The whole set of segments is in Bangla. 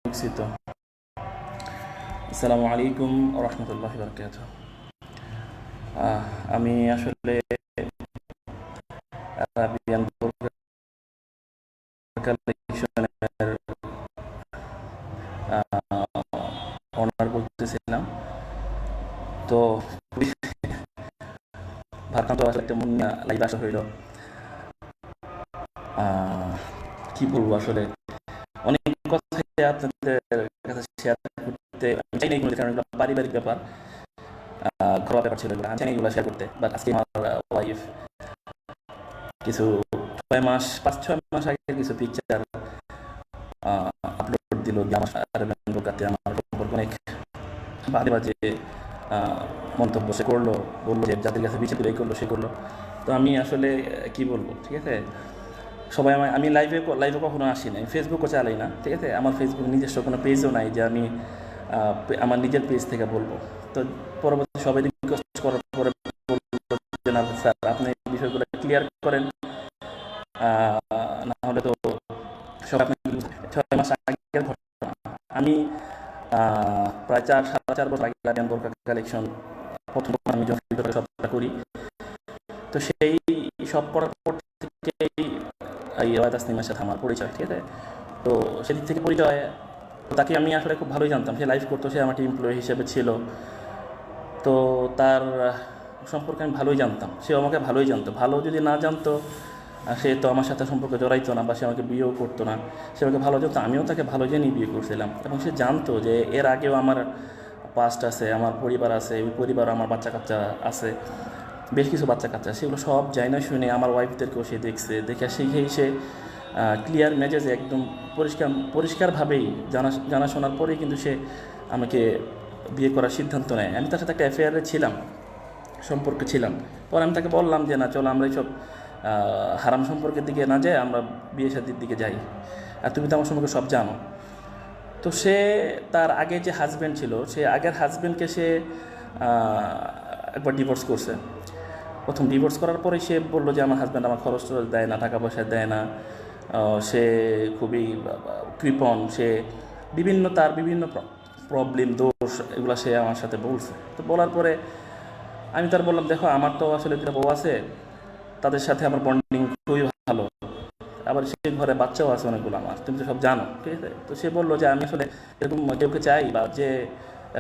দুঃখিত। আসসালামু আলাইকুম ওয়া রাহমাতুল্লাহি ওয়া বারাকাতুহু। আমি আসলে আরাবিয়ান কালেকশনের অনার বলতেছিলাম। তো ভাবলাম তো আসলে একটা মন লাইভ আসা হইল। কি বলবো আসলে অনেক কথাই আপনাদের কাছে শেয়ার করতে আমি চাই না এগুলো, কারণ এগুলো পারিবারিক ব্যাপার, ঘরোয়া ব্যাপার ছিল এগুলো। আমি চাই না এগুলো শেয়ার করতে, বাট আজকে আমার ওয়াইফ কিছু 5-6 মাস আগে কিছু পিকচার আপলোড দিল আমার আরবেন বোকাতে। আমার সম্পর্কে অনেক বাজে বাজে আহ, মন্তব্য সে করলো, বললো যে যাদের কাছে বিচার করে করলো সে করলো। তো আমি আসলে কি বলবো, ঠিক আছে। সবাই আমি লাইভে লাইভে কখনো আসি না, ফেসবুকও চালাই না, ঠিক আছে। আমার ফেসবুক নিজস্ব কোনো পেজও নাই যে আমি আমার নিজের পেজ থেকে বলবো। তো পরবর্তী সবাই রিকোয়েস্ট করার পরে বললো যে না স্যার আপনি এই বিষয়গুলো ক্লিয়ার করেন, না হলে তো সবাই আপনি 6 মাস আগের ঘটনা। আমি প্রায় 4-4.5 বছর আগে আরিয়ান বোরকা কালেকশন প্রথম আমি যখন ভিডিওটা সবটা করি, তো সেই সব করার পর থেকেই এই ওয়াহিদ তাসনিমের সাথে আমার পরিচয়, ঠিক আছে। তো সেদিক থেকে পরিচয়, তাকে আমি আসলে খুব ভালোই জানতাম। সে লাইভ করতো, সে আমার এমপ্লয়ি হিসেবে ছিল। তো তার সম্পর্কে আমি ভালোই জানতাম, সে আমাকে ভালোই জানতো। ভালো যদি না জানতো সে তো আমার সাথে সম্পর্কে জড়াইতো না, বা সে আমাকে বিয়েও করতো না। সে আমাকে ভালো জানতো, আমিও তাকে ভালো জেনেই বিয়ে করছিলাম। এবং সে জানতো যে এর আগেও আমার পাস্ট আছে, আমার পরিবার আছে, ওই পরিবার আমার বাচ্চা কাচ্চা আছে, বেশ কিছু বাচ্চা কাচ্চা। সেগুলো সব যাই না শুনে আমার ওয়াইফদেরকেও সে দেখছে, দেখে শিখেই সে ক্লিয়ার মেজাজে একদম পরিষ্কারভাবেই জানাশোনার পরেই কিন্তু সে আমাকে বিয়ে করার সিদ্ধান্ত নেয়। আমি তার সাথে একটা অ্যাফেয়ারে ছিলাম, সম্পর্কে ছিলাম। পরে আমি তাকে বললাম যে না চলো আমরা এইসব হারাম সম্পর্কের দিকে না যাই, আমরা বিয়ে শাদির দিকে যাই, আর তুমি তো আমার সম্পর্কে সব জানো। তো সে তার আগে যে হাজব্যান্ড ছিল, সে আগের হাজব্যান্ডকে সে একবার ডিভোর্স করছে। প্রথম ডিভোর্স করার পরে সে বললো যে আমার হাজব্যান্ড আমার খরচ টরচ দেয় না, টাকা পয়সা দেয় না, সে খুবই কৃপণ, সে তার বিভিন্ন প্রবলেম দোষ এগুলো সে আমার সাথে বলছে। তো বলার পরে আমি তার বললাম দেখো আমার তো আসলে দুটো বউ আছে, তাদের সাথে আমার বন্ডিং খুবই ভালো, আবার সে ঘরে বাচ্চাও আছে অনেকগুলো আমার, তুমি তো সব জানো, ঠিক আছে। তো সে বললো যে আমি আসলে এরকম কেউকে চাই, বা যে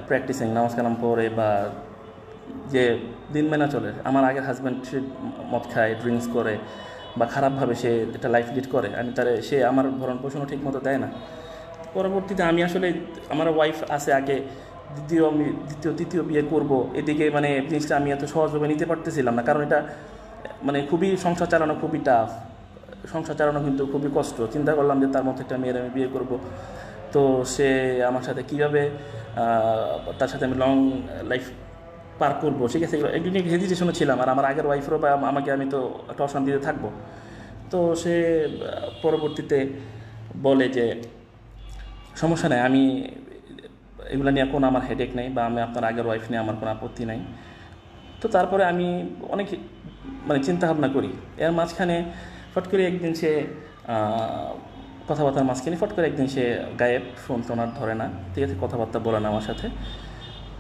প্র্যাকটিসিং নামাজ কালাম পড়ে, বা যে দিন মেনা চলে। আমার আগের হাজব্যান্ড সে মদ খায়, ড্রিঙ্কস করে, বা খারাপভাবে সে একটা লাইফ লিড করে, আমি তারে সে আমার ভরণ পোষণও ঠিক মতো দেয় না। পরবর্তীতে আমি আসলে আমার ওয়াইফ আছে আগে, তৃতীয় বিয়ে করব, এদিকে মানে জিনিসটা আমি এত সহজভাবে নিতে পারতেছিলাম না, কারণ এটা মানে খুবই সংসার চালানো খুবই টাফ, সংসার চালানো কিন্তু খুবই কষ্ট। চিন্তা করলাম যে তার মতো একটা মেয়ের আমি বিয়ে করব, তো সে আমার সাথে কীভাবে তার সাথে আমি লং লাইফ পার করবো, ঠিক আছে। একটু নিয়ে হেজিটেশনও ছিলাম, আর আমার আগের ওয়াইফেরও বা আমাকে আমি তো একটা অশান্তিতে থাকবো। তো সে পরবর্তীতে বলে যে সমস্যা নেই, আমি এগুলো নিয়ে কোনো আমার হেডেক নেই, বা আমি আপনার আগের ওয়াইফ নিয়ে আমার কোনো আপত্তি নাই। তো তারপরে আমি অনেক মানে চিন্তা ভাবনা করি। এর মাঝখানে ফট করে একদিন সে কথাবার্তার মাঝখানে ফট করে একদিন সে গায়েব, ফোন টোন আর ধরে না, ঠিক আছে, কথাবার্তা বলে না আমার সাথে।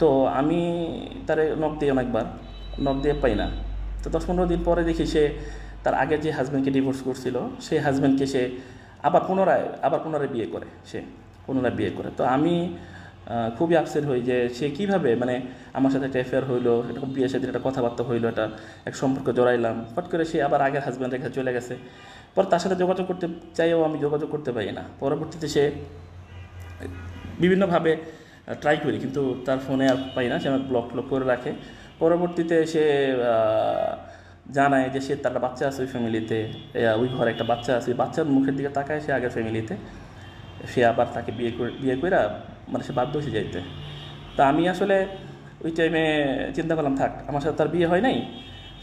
তো আমি তারে নক দিই অনেকবার, নক দিয়ে পাই না। তো 10-15 দিন পরে দেখি সে তার আগের যে হাজব্যান্ডকে ডিভোর্স করছিল, সেই হাজব্যান্ডকে সে আবার পুনরায় বিয়ে করে, সে পুনরায় বিয়ে করে। তো আমি খুবই আপসেট হই যে সে কীভাবে মানে আমার সাথে একটা অ্যাফেয়ার হইলো, এরকম বিয়ের সাথে একটা কথাবার্তা হইলো, এটা এক সম্পর্ক জড়াইলাম, ফট করে সে আবার আগের হাজব্যান্ড রেখে চলে গেছে। পর তার সাথে যোগাযোগ করতে চাইও আমি যোগাযোগ করতে পারি না। পরবর্তীতে সে বিভিন্নভাবে ট্রাই করি, কিন্তু তার ফোনে আর পাই না, সে আমাকে ব্লক করে রাখে। পরবর্তীতে সে জানায় যে সে তার একটা বাচ্চা আছে ওই ফ্যামিলিতে, ওই ঘরে একটা বাচ্চা আছে, ওই বাচ্চার মুখের দিকে তাকায় সে আগের ফ্যামিলিতে, সে আবার তাকে বিয়ে করে মানে সে বাধ্য হয়ে যাইতে। তা আমি আসলে ওই টাইমে চিন্তা করলাম থাক, আমার সাথে তার বিয়ে হয় নাই,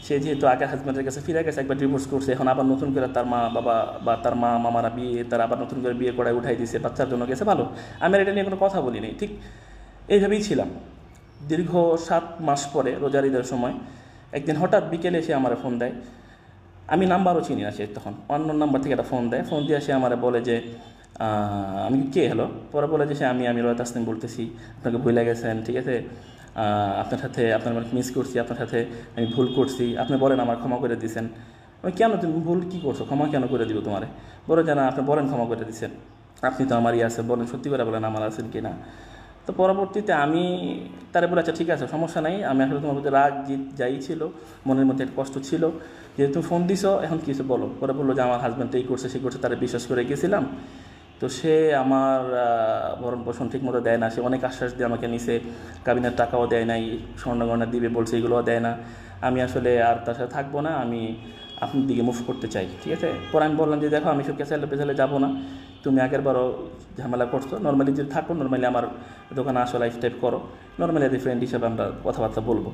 সে যেহেতু আগের হাজব্যান্ডের কাছে ফিরে গেছে, একবার ডিভোর্স করছে, এখন আবার নতুন করে তার মা বাবা বা তার মা মামারা তার আবার নতুন করে বিয়ে করায় উঠাই দিয়েছে, বাচ্চার জন্য গেছে ভালো, আমি আর এটা নিয়ে কোনো কথা বলিনি। ঠিক এইভাবেই ছিলাম দীর্ঘ 7 মাস পরে রোজার ঈদের সময় একদিন হঠাৎ বিকেলে সে আমার ফোন দেয়। আমি নাম্বারও চিনি না, সে তখন অন্য নাম্বার থেকে একটা ফোন দেয়, ফোন দিয়ে সে আমার বলে যে আমি কে হলো, পরে বলে যে সে আমি রয় তাসনিম বলতেছি, আপনাকে ভুলে গেছেন, ঠিক আছে, আপনার সাথে আপনার মানে মিস করছি, আপনার সাথে আমি ভুল করছি, আপনি বলেন আমার ক্ষমা করে দিয়েছেন। আমি কেন, তুমি ভুল কী করছো, ক্ষমা কেন করে দিব তোমারে? বলে যে না, আপনি বলেন ক্ষমা করে দিচ্ছেন, আপনি তো আমারই আছে, বলেন সত্যি করে বলেন আমার আছেন কি না। তো পরবর্তীতে আমি তারে বলে আচ্ছা ঠিক আছে সমস্যা নাই, আমি আসলে তোমার প্রতি রাগ জিত যাই ছিল, মনের মধ্যে একটা কষ্ট ছিল, যেহেতু তুমি ফোন দিছো এখন কিছু বলো। পরে বললো যে আমার হাজব্যান্ড এই করছে সেই করছে, তারা বিশ্বাস করে গেছিলাম, তো সে আমার ভরণ পোষণ ঠিক মতো দেয় না, সে অনেক আশ্বাস দিয়ে আমাকে নিছে, কাবিনের টাকাও দেয় নাই, স্বর্ণগয়না দিবে বলছে, এগুলোও দেয় না, আমি আসলে আর তার সাথে থাকবো না, আমি আপনার দিকে মুভ করতে চাই, ঠিক আছে। পরে আমি বললাম যে দেখো আমি সব ক্যাসালে পেছালে যাবো না, তুমি আগেরবারও ঝামেলা করছো, নর্মালি যদি থাকো নর্মালি আমার দোকানে আসো, লাইফ টাইপ করো, নর্মালি এজ ফ্রেন্ড হিসেবে আমরা কথাবার্তা বলবো।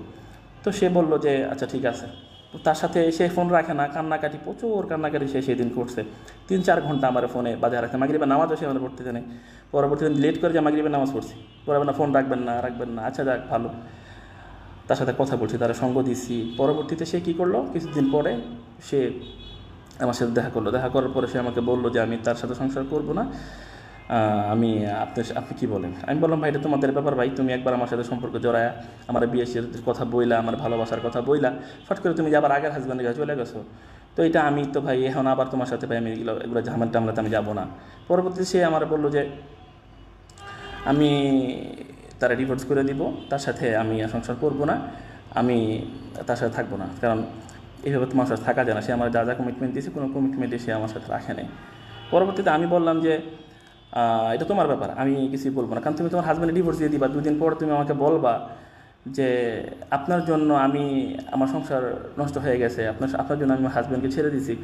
তো সে বললো যে আচ্ছা ঠিক আছে। তো তার সাথে সে ফোন রাখে না, কান্নাকাটি, প্রচুর কান্নাকাটি সে সেদিন করছে, 3-4 ঘন্টা আমার ফোনে বাজে রাখছে, মাগরিবের নামাজও সে আমার পড়তে জানে, পরবর্তী দিন লেট করে যে মাগরিবের নামাজ পড়ছি, পরে না ফোন রাখবেন না রাখবেন না, আচ্ছা যাক ভালো, তার সাথে কথা বলছি, তারা সঙ্গ দিচ্ছি। পরবর্তীতে সে কী করলো, কিছুদিন পরে সে আমার সাথে দেখা করলো, দেখা করার পরে সে আমাকে বললো যে আমি তার সাথে সংসার করব না, আমি আপনি কী বলেন। আমি বললাম ভাই এটা তোমাদের ব্যাপার ভাই, তুমি একবার আমার সাথে সম্পর্ক জড়ায়া আমার বিয়ে কথা বইলা, আমার ভালোবাসার কথা বইলা, ফট করে তুমি যে আবার আগের হাজব্যান্ডের কাছে চলে গেছো, তো এটা আমি তো ভাই এখন আবার তোমার সাথে ভাই আমি এগুলো ঝামেলা টামলাতে আমি যাবো না। পরবর্তীতে সে আমার বললো যে আমি তারা ডিভোর্স করে দিব, তার সাথে আমি আর সংসার করবো না, আমি তার সাথে থাকবো না, কারণ এইভাবে তোমার সাথে থাকা যায় না, সে আমার যা যা কমিটমেন্ট দিয়েছে কোনো কমিটমেন্টে সে আমার সাথে রাখে নেই। পরবর্তীতে আমি বললাম যে এটা তোমার ব্যাপার, আমি কিছুই বলবো না, কারণ তুমি তোমার হাজব্যান্ডে ডিভোর্স দিয়ে দিবা, 2 দিন পর তুমি আমাকে বলবা যে আপনার জন্য আমি আমার সংসার নষ্ট হয়ে গেছে, আপনার জন্য আমি আমার হাজব্যান্ডকে ছেড়ে দিয়েছি,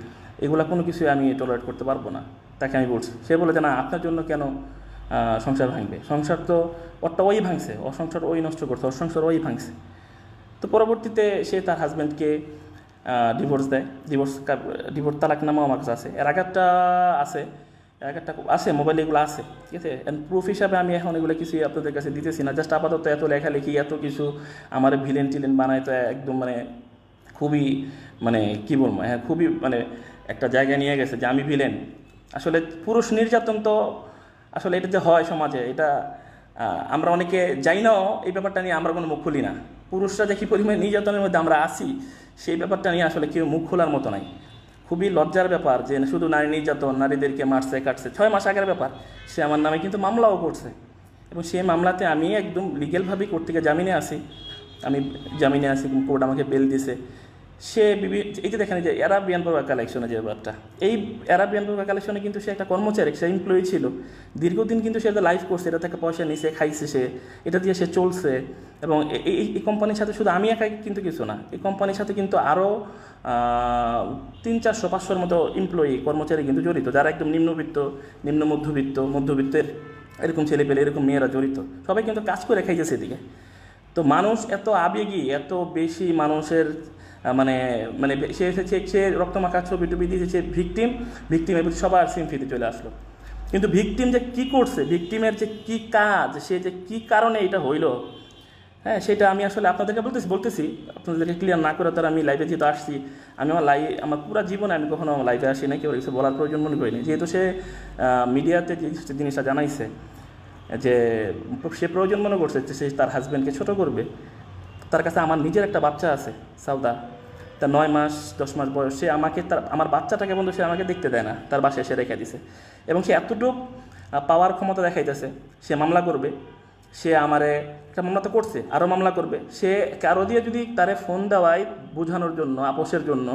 এগুলো কোনো কিছুই আমি টলারেট করতে পারবো না। তাকে আমি বলছি, সে বলে যে না আপনার জন্য কেন সংসার ভাঙবে, সংসার তো ওরটা ওই ভাঙছে, ওর সংসার ওই নষ্ট করছে, ওর সংসার ওই ভাঙছে। তো পরবর্তীতে সে তার হাজব্যান্ডকে ডিভোর্স দেয়, ডিভোর্স তালাকনামাও আমার কাছে আছে, এর আগেরটা আছে, আছে মোবাইলে, এগুলো আছে, ঠিক আছে। অ্যান্ড প্রুফ হিসাবে আমি এখন এগুলো কিছুই আপনাদের কাছে দিতেছি না, জাস্ট আপাতত এত লেখালেখি এত কিছু আমার ভিলেন টিলেন বানায়, তো একদম মানে খুবই মানে কী বলবো, হ্যাঁ খুবই মানে একটা জায়গায় নিয়ে গেছে যে আমি ভিলেন। আসলে পুরুষ নির্যাতন তো আসলে এটা যে হয় সমাজে, এটা আমরা অনেকে যাই নাও, এই ব্যাপারটা নিয়ে আমরা কোনো মুখ খুলি না। পুরুষরা যে কী পরিমাণে নির্যাতনের মধ্যে আমরা আসি, সেই ব্যাপারটা নিয়ে আসলে কেউ মুখ খোলার মতো নাই। খুবই লজ্জার ব্যাপার যে শুধু নারী নির্যাতন, নারীদেরকে মারছে কাটছে, 6 মাস আগের ব্যাপার, সে আমার নামে কিন্তু মামলাও করছে, এবং সেই মামলাতে আমি একদম লিগেলভাবেই কোর্ট থেকে জামিনে আসি, আমি জামিনে আসি, কোর্ট আমাকে বেল দিছে। সে এই যে দেখেন যে অ্যারাবিয়ান পূর্বা কালেকশনে যে ব্যাপারটা, এই অ্যারাবিয়ান পূর্বা কালেকশনে কিন্তু সে একটা কর্মচারী, সে এমপ্লয়ি ছিল, দীর্ঘদিন কিন্তু সে লাইফ করছে, এটা থেকে পয়সা নিছে, খাইছে, সে এটা দিয়ে সে চলছে। এবং এই কোম্পানির সাথে শুধু আমি একাই কিন্তু কিছু না, এই কোম্পানির সাথে কিন্তু আরও 300-400-500-র মতো এমপ্লয়ি কর্মচারী কিন্তু জড়িত, যারা একদম নিম্নবিত্ত, নিম্ন মধ্যবিত্তের এরকম ছেলেপেলে, এরকম মেয়েরা জড়িত, সবাই কিন্তু কাজ করে খাইছে সেদিকে। তো মানুষ এত আবেগী, এত বেশি মানুষের মানে মানে সে রক্তমাখা ছবি টবি দিয়েছে, সে ভিকটিমের প্রতি সবার সিম্পিতে চলে আসলো। কিন্তু ভিকটিম যে কী করছে, ভিকটিমের যে কী কাজ, সে যে কী কারণে এটা হইল, হ্যাঁ সেটা আমি আসলে আপনাদেরকে বলতেছি আপনাদেরকে ক্লিয়ার না করে, তারা আমি লাইভে যেহেতু আসছি, আমি আমার পুরো জীবনে আমি কখনো লাইভে আসি না, কেউ কিছু বলার প্রয়োজন মনে করিনি, যেহেতু সে মিডিয়াতে যে জিনিসটা জানাইছে যে সে প্রয়োজন মনে করছে যে সে তার হাজব্যান্ডকে ছোটো করবে। তার কাছে আমার নিজের একটা বাচ্চা আছে সাউদা, তার 9 মাস 10 মাস বয়স, সে আমাকে আমার বাচ্চাটাকে বন্ধু সে আমাকে দেখতে দেয় না, তার বাসায় সে রেখে দিছে, এবং সে এতটুকু পাওয়ার ক্ষমতা দেখাইতেছে, সে মামলা করবে, সে আমারে একটা মামলা তো করছে, আরও মামলা করবে, সে কারো দিয়ে যদি তারে ফোন দেওয়ায় বোঝানোর জন্য, আপোষের জন্য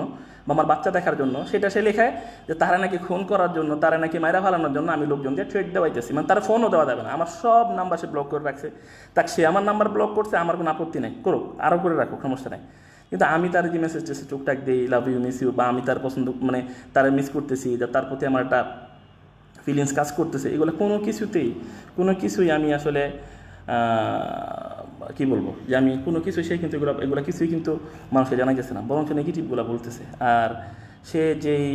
বা আমার বাচ্চা দেখার জন্য, সেটা সে লেখায় যে তারা নাকি খুন করার জন্য, তারা নাকি মায়েরা ফালানোর জন্য আমি লোকজন দিয়ে ট্রেড দেওয়াইতেছি, মানে তার ফোনও দেওয়া যাবে না, আমার সব নাম্বার সে ব্লক করে রাখছে। তাকে সে আমার নাম্বার ব্লক করছে, আমার কোনো আপত্তি নেই, করুক, আরও করে রাখুক, সমস্যা নেই। কিন্তু আমি তার যে মেসেজ টেসে টুকটাক দিই, লাভ ইউ, মিস ইউ, বা আমি তার পছন্দ মানে তারা মিস করতেছি, যে তার প্রতি আমার একটা ফিলিংস কাজ করতেছে, এগুলো কোনো কিছুই আমি আসলে কী বলবো, যে আমি কোনো কিছু সে কিন্তু এগুলো কিছুই কিন্তু মানুষকে জানা গেছে না, বরং সে নেগেটিভগুলো বলতেছে। আর সে যেই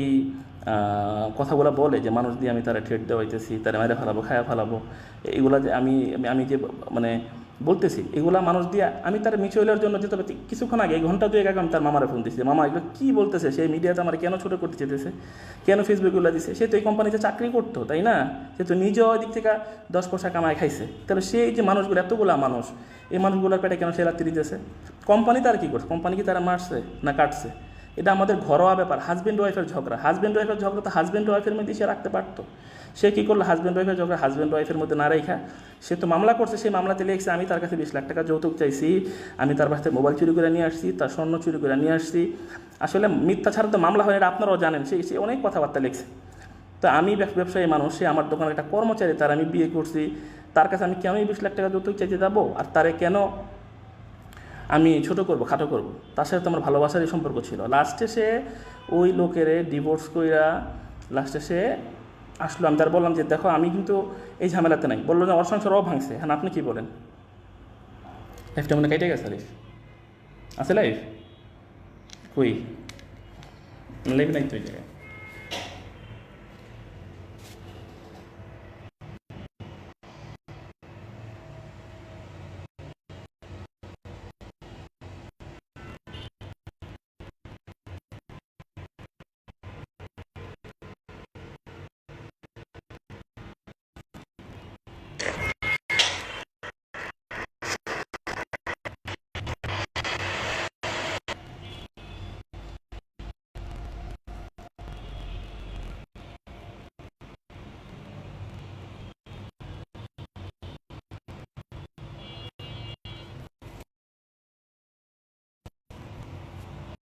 কথাগুলো বলে যে মানুষ দিয়ে আমি তারা ট্রেড দেওয়াইতেছি, তারা মেরে ফেলাবো, খায়া ফেলাবো, এগুলো যে আমি যে মানে বলতেছি এগুলা মানুষ দিয়ে আমি তার মিচুয়ালের জন্য যেতে পারি কিছুক্ষণ আগে ঘন্টা দুয়েক আগে আমি তার মামারে ফোন দিচ্ছি, মামা এগুলো কী বলতেছে, সেই মিডিয়াতে আমার কেন ছোটো করতে চেতেছে, কেন ফেসবুকগুলো দিছে, সে তো এই কোম্পানিতে চাকরি করতো তাই না, সে তো নিজেও ওই দিক থেকে 10 পয়সা কামায় খাইছে, তাহলে সেই যে মানুষগুলো এতগুলা মানুষ এই মানুষগুলোর পেটে কেন সে রাত্রি দিতেছে? কোম্পানি তার কী করছে? কোম্পানি কি তারা মারছে না কাটছে? এটা আমাদের ঘরোয়া ব্যাপার, হাজব্যান্ড ওয়াইফের ঝগড়া, হাজব্যান্ড ওয়াইফের ঝগড়া তো হাজব্যান্ড ওয়াইফের মধ্যে সে রাখতে পারতো। সে কী করলো? হাজব্যান্ড ওয়াইফের ঝগড়া হাজব্যান্ড ওয়াইফের মধ্যে না রেখা সে তো মামলা করছে, সেই মামলাতে লিখছে আমি তার কাছে 20 লাখ টাকা যৌতুক চাইছি, আমি তার কাছে মোবাইল চুরি করে নিয়ে আসছি, তার স্বর্ণ চুরি করে নিয়ে আসছি। আসলে মিথ্যা ছাড়া তো মামলা হয়, এটা আপনারাও জানেন। সে অনেক কথাবার্তা লিখছে। তো আমি ব্যবসায়ী মানুষ, সে আমার দোকানের একটা কর্মচারী, তার আমি বিয়ে করছি, তার কাছে আমি কেন 20 লাখ টাকা যৌতুক চাইতে যাবো? আর তারে কেন আমি ছোটো করবো, খাটো করবো? তার সাথে তো আমার ভালোবাসারই সম্পর্ক ছিল। লাস্টে সে ওই লোকেরে ডিভোর্স কইরা লাস্টে সে আসলো। আমি তার বললাম যে দেখো আমি কিন্তু এই ঝামেলাতে নাই। বললো যে ওর সংসারও ভাঙছে। হ্যাঁ, আপনি কী বলেন? লাইফটা মনে কেটে গেছে। লাইফ আছে, লাইফ কই? লাইফ নাই তো ওই জায়গায়।